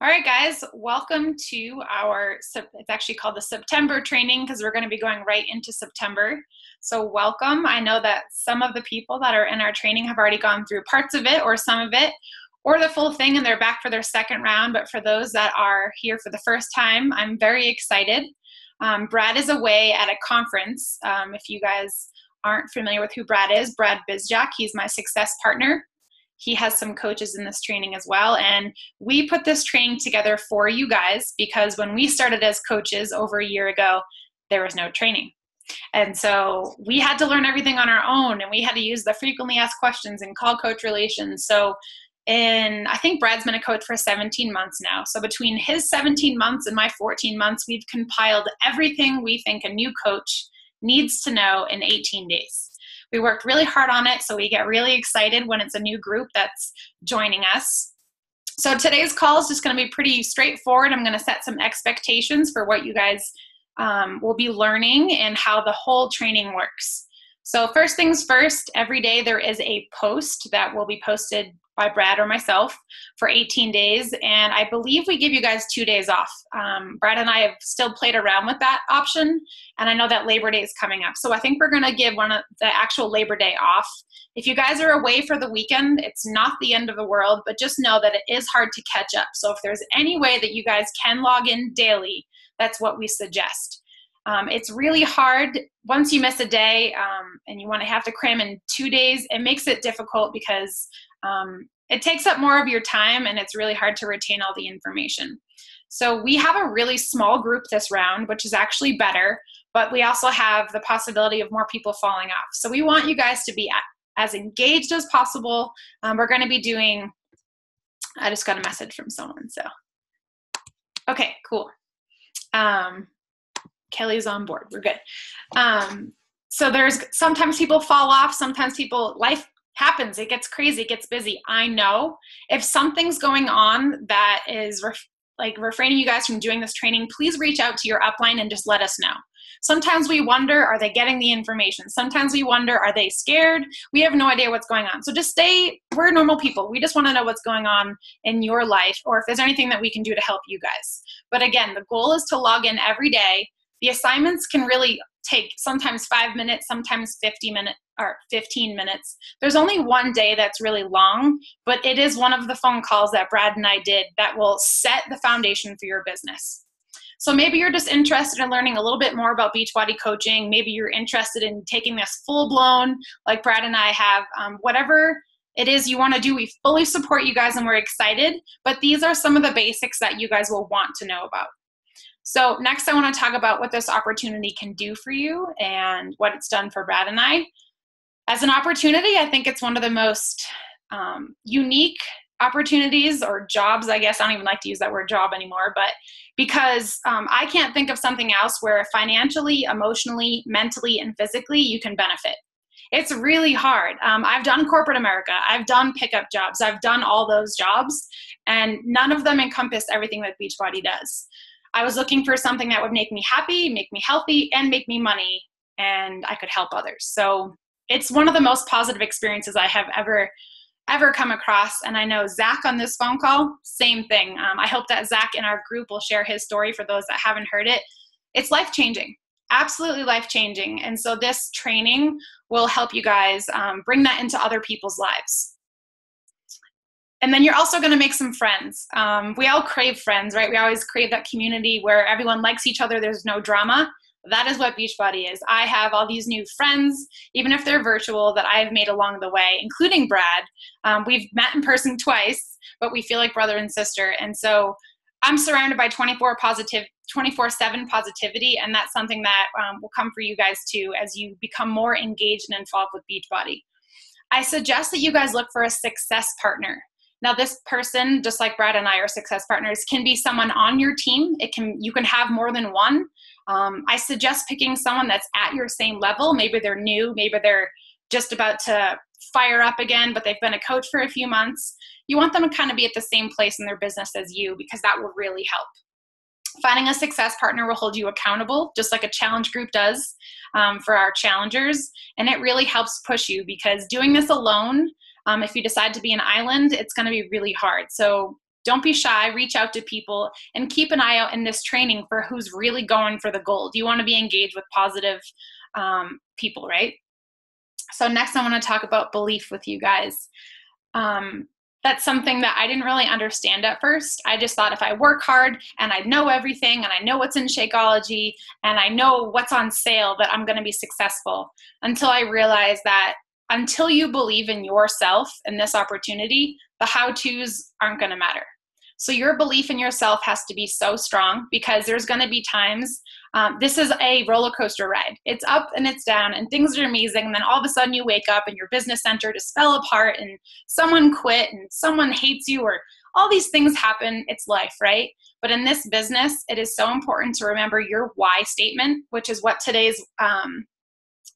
All right, guys, welcome to it's actually called the September training because we're going to be going right into September. So welcome. I know that some of the people that are in our training have already gone through parts of it or some of it or the full thing and they're back for their second round. But for those that are here for the first time, I'm very excited. Brad is away at a conference. If you guys aren't familiar with who Brad is, Brad Bizjack, he's my success partner. He has some coaches in this training as well. And we put this training together for you guys because when we started as coaches over a year ago, there was no training. And so we had to learn everything on our own, and we had to use the frequently asked questions and call coach relations. So I think Brad's been a coach for 17 months now. So between his 17 months and my 14 months, we've compiled everything we think a new coach needs to know in 18 days. We worked really hard on it, so we get really excited when it's a new group that's joining us. So today's call is just going to be pretty straightforward. I'm going to set some expectations for what you guys will be learning and how the whole training works. So first things first, every day there is a post that will be posted by Brad or myself for 18 days. And I believe we give you guys 2 days off. Brad and I have still played around with that option. And I know that Labor Day is coming up. So I think we're gonna give one of the actual Labor Day off. If you guys are away for the weekend, it's not the end of the world, but just know that it is hard to catch up. So if there's any way that you guys can log in daily, that's what we suggest. It's really hard once you miss a day and you want to have to cram in 2 days. It makes it difficult because it takes up more of your time and it's really hard to retain all the information. So we have a really small group this round, which is actually better, but we also have the possibility of more people falling off. So we want you guys to be as engaged as possible. We're going to be doing, I just got a message from someone, so. Okay, cool. Kelly's on board. We're good. So there's sometimes people fall off. Sometimes life happens. It gets crazy. It gets busy. I know. If something's going on that is refraining you guys from doing this training, please reach out to your upline and just let us know. Sometimes we wonder, are they getting the information? Sometimes we wonder, are they scared? We have no idea what's going on. So just we're normal people. We just want to know what's going on in your life or if there's anything that we can do to help you guys. But again, the goal is to log in every day. The assignments can really take sometimes 5 minutes, sometimes 15 minutes. There's only one day that's really long, but it is one of the phone calls that Brad and I did that will set the foundation for your business. So maybe you're just interested in learning a little bit more about Beachbody coaching. Maybe you're interested in taking this full blown, like Brad and I have. Whatever it is you want to do, we fully support you guys and we're excited. But these are some of the basics that you guys will want to know about. So next I want to talk about what this opportunity can do for you and what it's done for Brad and I. As an opportunity, I think it's one of the most unique opportunities or jobs, I guess. I don't even like to use that word job anymore, but because I can't think of something else where financially, emotionally, mentally, and physically you can benefit. It's really hard. I've done corporate America. I've done pickup jobs. I've done all those jobs, and none of them encompass everything that Beachbody does. I was looking for something that would make me happy, make me healthy, and make me money, and I could help others. So it's one of the most positive experiences I have ever come across. And I know Zach on this phone call, same thing. I hope that Zach in our group will share his story for those that haven't heard it. It's life-changing, absolutely life-changing. And so this training will help you guys bring that into other people's lives. And then you're also going to make some friends. We all crave friends, right? We always crave that community where everyone likes each other. There's no drama. That is what Beachbody is. I have all these new friends, even if they're virtual, that I have made along the way, including Brad. We've met in person twice, but we feel like brother and sister. And so I'm surrounded by 24/7 positivity, and that's something that will come for you guys too as you become more engaged and involved with Beachbody. I suggest that you guys look for a success partner. Now, this person, just like Brad and I are success partners, can be someone on your team. You can have more than one. I suggest picking someone that's at your same level. Maybe they're new, maybe they're just about to fire up again, but they've been a coach for a few months. You want them to kind of be at the same place in their business as you because that will really help. Finding a success partner will hold you accountable, just like a challenge group does for our challengers. And it really helps push you because doing this alone, if you decide to be an island, it's going to be really hard. So Don't be shy, reach out to people, and keep an eye out in this training for who's really going for the goal. You want to be engaged with positive people, right? So next I want to talk about belief with you guys. That's something that I didn't really understand at first. I just thought if I work hard and I know everything and I know what's in Shakeology and I know what's on sale, that I'm going to be successful, until I realized that until you believe in yourself and this opportunity, the how-tos aren't going to matter. So your belief in yourself has to be so strong, because there's going to be times, this is a roller coaster ride. It's up and it's down and things are amazing. And then all of a sudden you wake up and your business center just fell apart and someone quit and someone hates you, or all these things happen. It's life, right? But in this business, it is so important to remember your why statement, which is what today's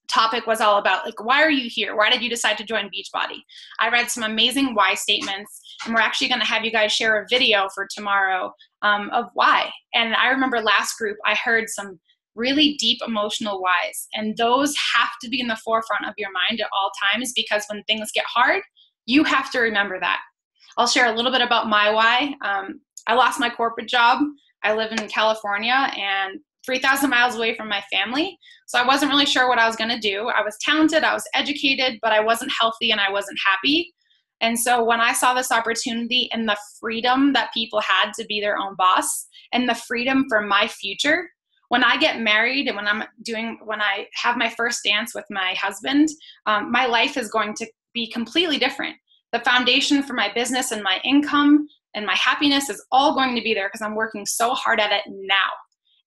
topic was all about. Like, why are you here? Why did you decide to join Beachbody? I read some amazing why statements, and we're actually going to have you guys share a video for tomorrow of why. And I remember last group, I heard some really deep emotional whys, and those have to be in the forefront of your mind at all times, because when things get hard, you have to remember that. I'll share a little bit about my why. I lost my corporate job. I live in California and 3,000 miles away from my family. So I wasn't really sure what I was going to do. I was talented, I was educated, but I wasn't healthy and I wasn't happy. And so when I saw this opportunity and the freedom that people had to be their own boss and the freedom for my future, when I get married and when I have my first dance with my husband, my life is going to be completely different. The foundation for my business and my income and my happiness is all going to be there because I'm working so hard at it now.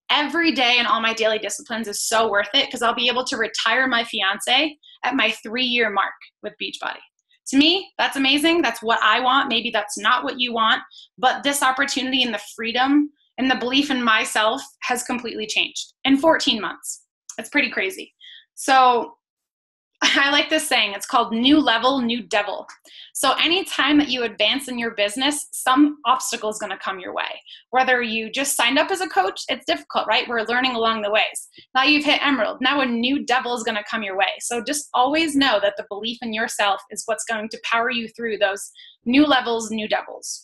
Every day and all my daily disciplines is so worth it, because I'll be able to retire my fiance at my 3-year mark with Beachbody. To me, that's amazing. That's what I want. Maybe that's not what you want, but this opportunity and the freedom and the belief in myself has completely changed in 14 months. It's pretty crazy. So I like this saying. It's called new level, new devil. So anytime that you advance in your business, some obstacle is going to come your way. Whether you just signed up as a coach, it's difficult, right? We're learning along the ways. Now you've hit Emerald. Now a new devil is going to come your way. So just always know that the belief in yourself is what's going to power you through those new levels, new devils.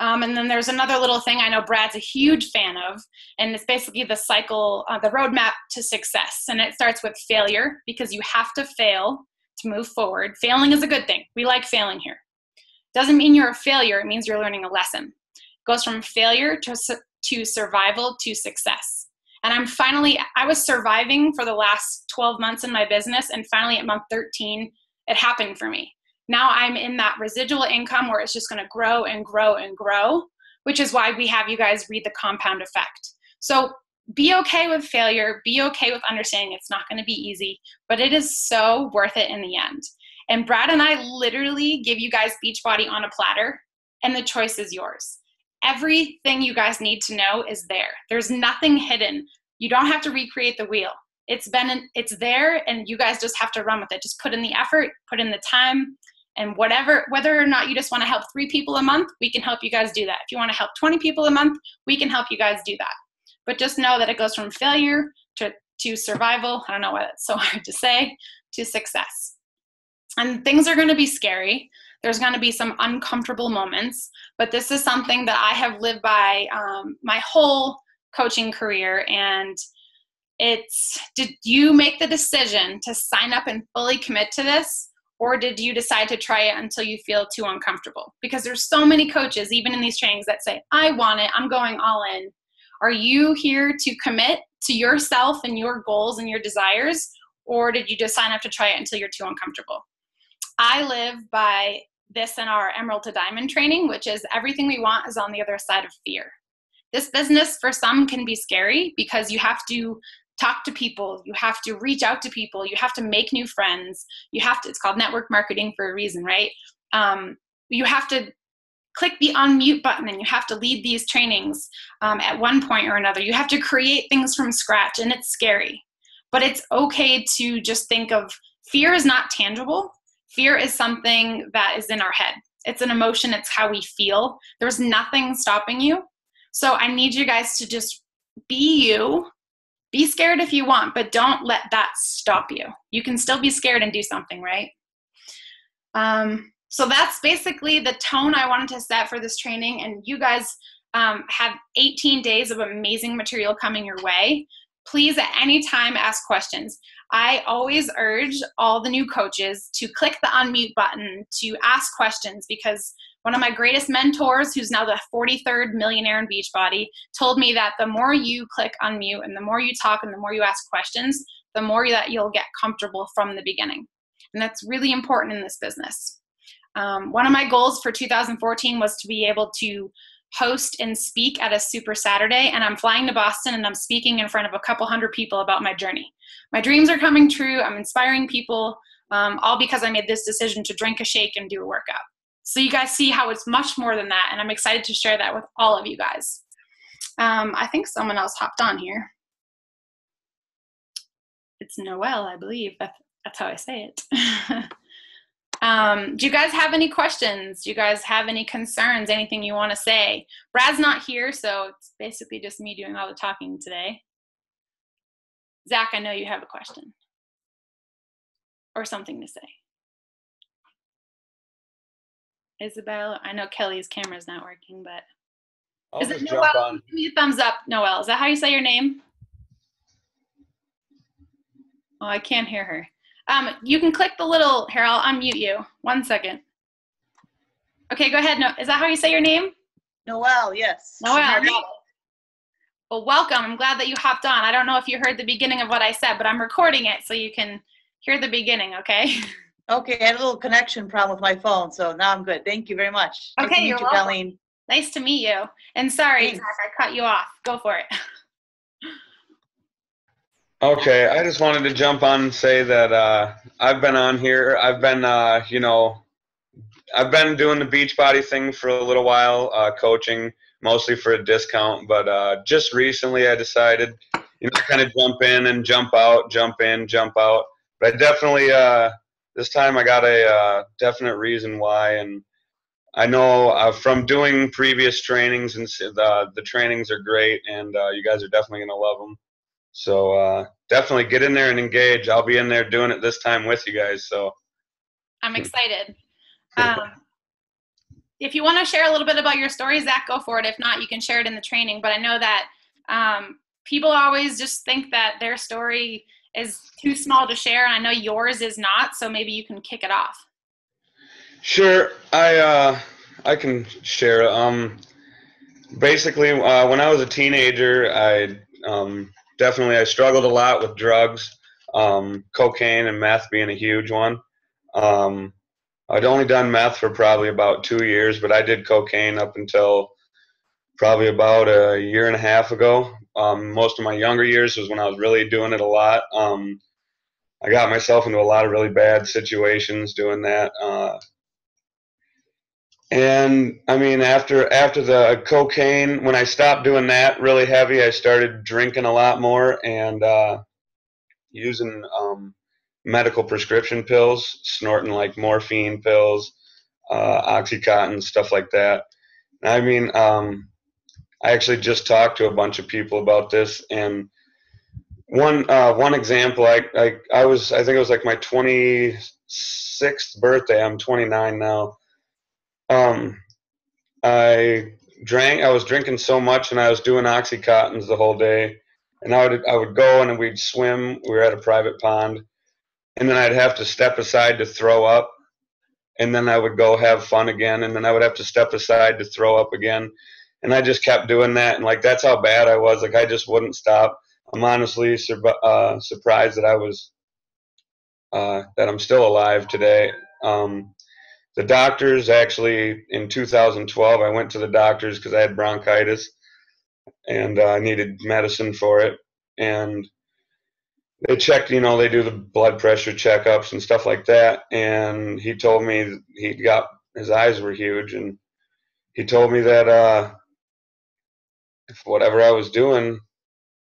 And then there's another little thing I know Brad's a huge fan of, and it's basically the cycle, the roadmap to success. And it starts with failure, because you have to fail to move forward. Failing is a good thing. We like failing here. Doesn't mean you're a failure. It means you're learning a lesson. It goes from failure to survival to success. And I was surviving for the last 12 months in my business, and finally at month 13, it happened for me. Now I'm in that residual income where it's just going to grow and grow and grow, which is why we have you guys read the compound effect. So be okay with failure. Be okay with understanding it's not going to be easy, but it is so worth it in the end. And Brad and I literally give you guys Beachbody on a platter, and the choice is yours. Everything you guys need to know is there. There's nothing hidden. You don't have to recreate the wheel. It's there, and you guys just have to run with it. Just put in the effort, put in the time. And whether or not you just want to help 3 people a month, we can help you guys do that. If you want to help 20 people a month, we can help you guys do that. But just know that it goes from failure to survival, I don't know why that's so hard to say, to success. And things are going to be scary. There's going to be some uncomfortable moments, but this is something that I have lived by my whole coaching career. And did you make the decision to sign up and fully commit to this? Or did you decide to try it until you feel too uncomfortable? Because there's so many coaches, even in these trainings, that say, I want it, I'm going all in. Are you here to commit to yourself and your goals and your desires? Or did you just sign up to try it until you're too uncomfortable? I live by this in our Emerald to Diamond training, which is everything we want is on the other side of fear. This business for some can be scary because you have to talk to people, you have to reach out to people, you have to make new friends, it's called network marketing for a reason, right? You have to click the unmute button and you have to lead these trainings at one point or another. You have to create things from scratch, and it's scary. But it's okay to just think of fear is not tangible. Fear is something that is in our head. It's an emotion, it's how we feel. There's nothing stopping you. So I need you guys to just be you. Be scared if you want, but don't let that stop you. You can still be scared and do something, right? So that's basically the tone I wanted to set for this training. And you guys have 18 days of amazing material coming your way. Please at any time ask questions. I always urge all the new coaches to click the unmute button to ask questions, because one of my greatest mentors, who's now the 43rd millionaire in Beachbody, told me that the more you click unmute and the more you talk and the more you ask questions, the more that you'll get comfortable from the beginning. And that's really important in this business. One of my goals for 2014 was to be able to host and speak at a Super Saturday, and I'm flying to Boston and I'm speaking in front of a couple hundred people about my journey. My dreams are coming true. I'm inspiring people, all because I made this decision to drink a shake and do a workout. So you guys see how it's much more than that, and I'm excited to share that with all of you guys. I think someone else hopped on here. It's Noelle, I believe. That's how I say it. Do you guys have any questions? Do you guys have any concerns? Anything you want to say? Brad's not here, so it's basically just me doing all the talking today. Zach, I know you have a question or something to say. Isabel, I know Kelly's camera's not working, but I'll is it just Noelle? jump on. Give me a thumbs up, Noelle. Is that how you say your name? Oh, I can't hear her. You can click the little, here, I'll unmute you. 1 second. Okay, go ahead. No, is that how you say your name? Noelle, yes. Noelle, got it. Well, welcome. I'm glad that you hopped on. I don't know if you heard the beginning of what I said, but I'm recording it so you can hear the beginning, okay? Okay, I had a little connection problem with my phone, so now I'm good. Thank you very much. Okay, nice to meet you're you, welcome. Colleen. Nice to meet you. And sorry, Thanks. Zach, I cut you off. Go for it. Okay, I just wanted to jump on and say that I've been on here. I've been, I've been doing the Beachbody thing for a little while, coaching mostly for a discount. But just recently, I decided, kind of jump in and jump out, jump in, jump out. But I definitely, this time I got a definite reason why, and I know from doing previous trainings, and the trainings are great, and you guys are definitely gonna love them. So definitely get in there and engage. I'll be in there doing it this time with you guys. So I'm excited. If you want to share a little bit about your story, Zach, go for it. If not, you can share it in the training. But I know that people always just think that their story is too small to share, and I know yours is not. So maybe you can kick it off. sure, I can share. Basically, when I was a teenager, I struggled a lot with drugs, cocaine and meth being a huge one. I'd only done meth for probably about 2 years, but I did cocaine up until probably about a year and a half ago. Most of my younger years was when I was really doing it a lot. I got myself into a lot of really bad situations doing that. And I mean, after the cocaine, when I stopped doing that really heavy, I started drinking a lot more and using medical prescription pills, snorting like morphine pills, Oxycontin, stuff like that. I mean, I actually just talked to a bunch of people about this, and one example, I think it was like my 26th birthday. I'm 29 now. I was drinking so much, and I was doing Oxycontins the whole day. And I would go and we'd swim. We were at a private pond, and then I'd have to step aside to throw up, and then I would go have fun again, and then I would have to step aside to throw up again, and I just kept doing that, and like that's how bad I was. Like I just wouldn't stop. I'm honestly surprised that I'm still alive today. The doctors actually in 2012, I went to the doctors because I had bronchitis and I needed medicine for it, and they checked, they do the blood pressure checkups and stuff like that. And he told me his eyes were huge, and he told me that if whatever I was doing,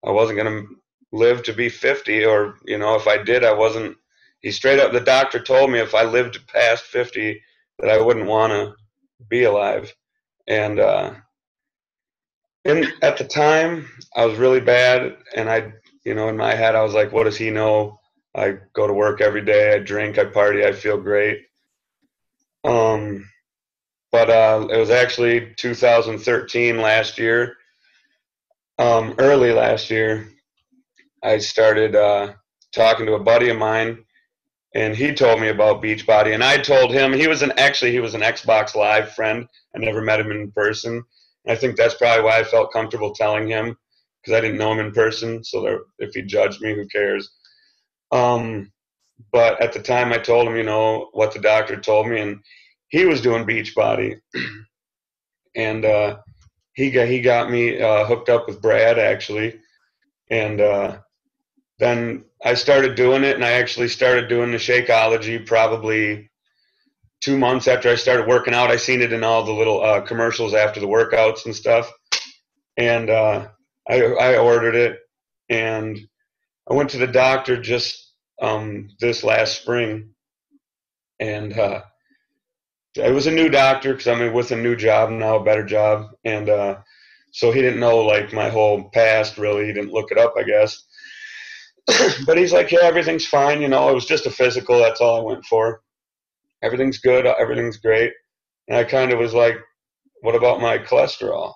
I wasn't going to live to be 50, or, if I did, I wasn't. The doctor told me if I lived past 50, that I wouldn't want to be alive. And at the time, I was really bad, and in my head, I was like, what does he know? I go to work every day, I drink, I party, I feel great. But it was actually 2013 last year. Early last year, I started talking to a buddy of mine, and he told me about Beachbody. And I told him he was an Xbox Live friend. I never met him in person. And I think that's probably why I felt comfortable telling him, because I didn't know him in person. So if he judged me, who cares? But at the time, I told him, what the doctor told me, and he was doing Beachbody, and he got me hooked up with Brad, actually, and then I started doing it, and I actually started doing the Shakeology probably 2 months after I started working out. I seen it in all the little commercials after the workouts and stuff, and I ordered it, and I went to the doctor just this last spring, and it was a new doctor because I'm with a new job now, a better job, and so he didn't know like my whole past really. He didn't look it up, I guess. But he's like, yeah, everything's fine. It was just a physical. That's all I went for. Everything's good. Everything's great. And I kind of was like, what about my cholesterol?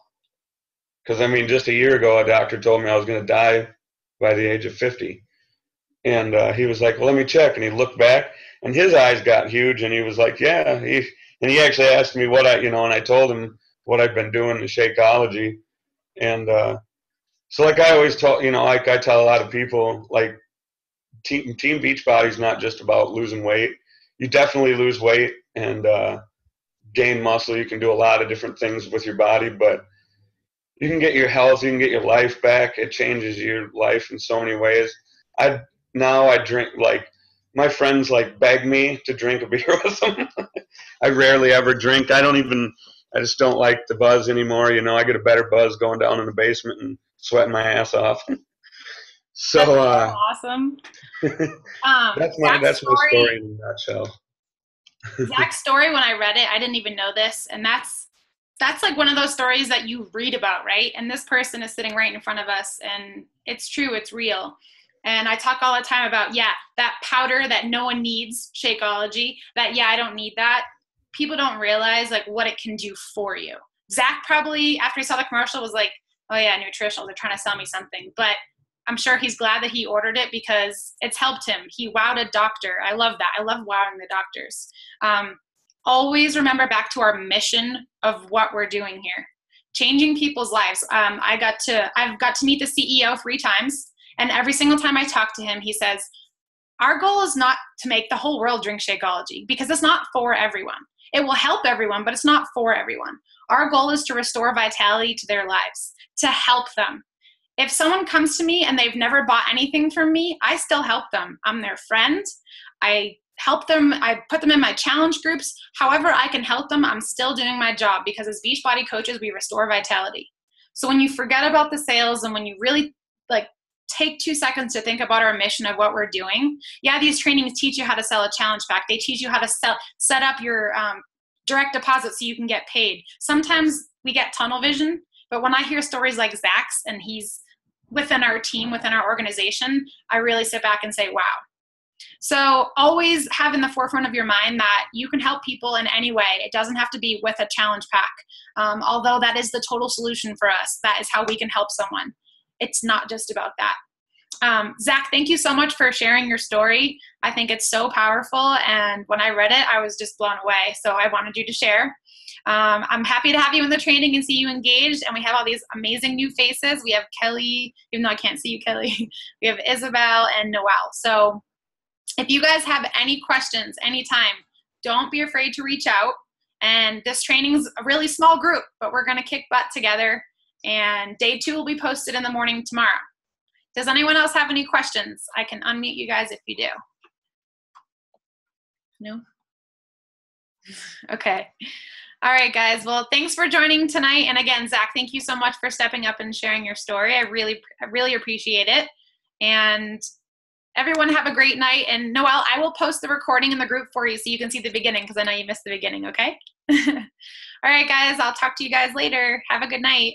Because, just a year ago, a doctor told me I was going to die by the age of 50. And he was like, well, let me check. And he looked back, and his eyes got huge. And he was like, yeah. And he actually asked me what and I told him what I'd been doing, the Shakeology. And so like I always tell, like I tell a lot of people, like Team Beachbody is not just about losing weight. You definitely lose weight and gain muscle. You can do a lot of different things with your body, but you can get your health, you can get your life back. It changes your life in so many ways. Now I drink, like, my friends like beg me to drink a beer with them. I rarely ever drink. I just don't like the buzz anymore. I get a better buzz going down in the basement and sweating my ass off. So that's awesome. that's my story in a nutshell. Zach's story, when I read it, I didn't even know this, and that's like one of those stories that you read about, right? And this person is sitting right in front of us, and it's true, it's real. And I talk all the time about, that powder that no one needs, Shakeology, I don't need that. People don't realize like what it can do for you. Zach probably, after he saw the commercial, was like, oh yeah, nutritional, they're trying to sell me something. But I'm sure he's glad that he ordered it because it's helped him. He wowed a doctor. I love that. I love wowing the doctors. Always remember back to our mission of what we're doing here. Changing people's lives. I've got to meet the CEO 3 times, and every single time I talk to him, he says, our goal is not to make the whole world drink Shakeology, because it's not for everyone. It will help everyone, but it's not for everyone. Our goal is to restore vitality to their lives, to help them. If someone comes to me and they've never bought anything from me, I still help them. I'm their friend. I help them. I put them in my challenge groups. However I can help them, I'm still doing my job, because as Beachbody coaches, we restore vitality. So when you forget about the sales and when you really take 2 seconds to think about our mission of what we're doing. These trainings teach you how to sell a challenge pack. They teach you how to set up your direct deposit so you can get paid. Sometimes we get tunnel vision, but when I hear stories like Zach's, and he's within our team, within our organization, I really sit back and say, wow. So always have in the forefront of your mind that you can help people in any way. It doesn't have to be with a challenge pack. Although that is the total solution for us. That is how we can help someone. It's not just about that. Zach, thank you so much for sharing your story. I think it's so powerful. And when I read it, I was just blown away. So I wanted you to share. I'm happy to have you in the training and see you engaged. And we have all these amazing new faces. We have Kelly, even though I can't see you, Kelly. We have Isabel and Noelle. So if you guys have any questions anytime, don't be afraid to reach out. And this training is a really small group, but we're going to kick butt together. And day 2 will be posted in the morning tomorrow. Does anyone else have any questions? I can unmute you guys if you do. No? Okay. All right, guys. Well, thanks for joining tonight. And again, Zach, thank you so much for stepping up and sharing your story. I really appreciate it. And everyone have a great night. And Noelle, I will post the recording in the group for you so you can see the beginning, because I know you missed the beginning, okay? All right, guys. I'll talk to you guys later. Have a good night.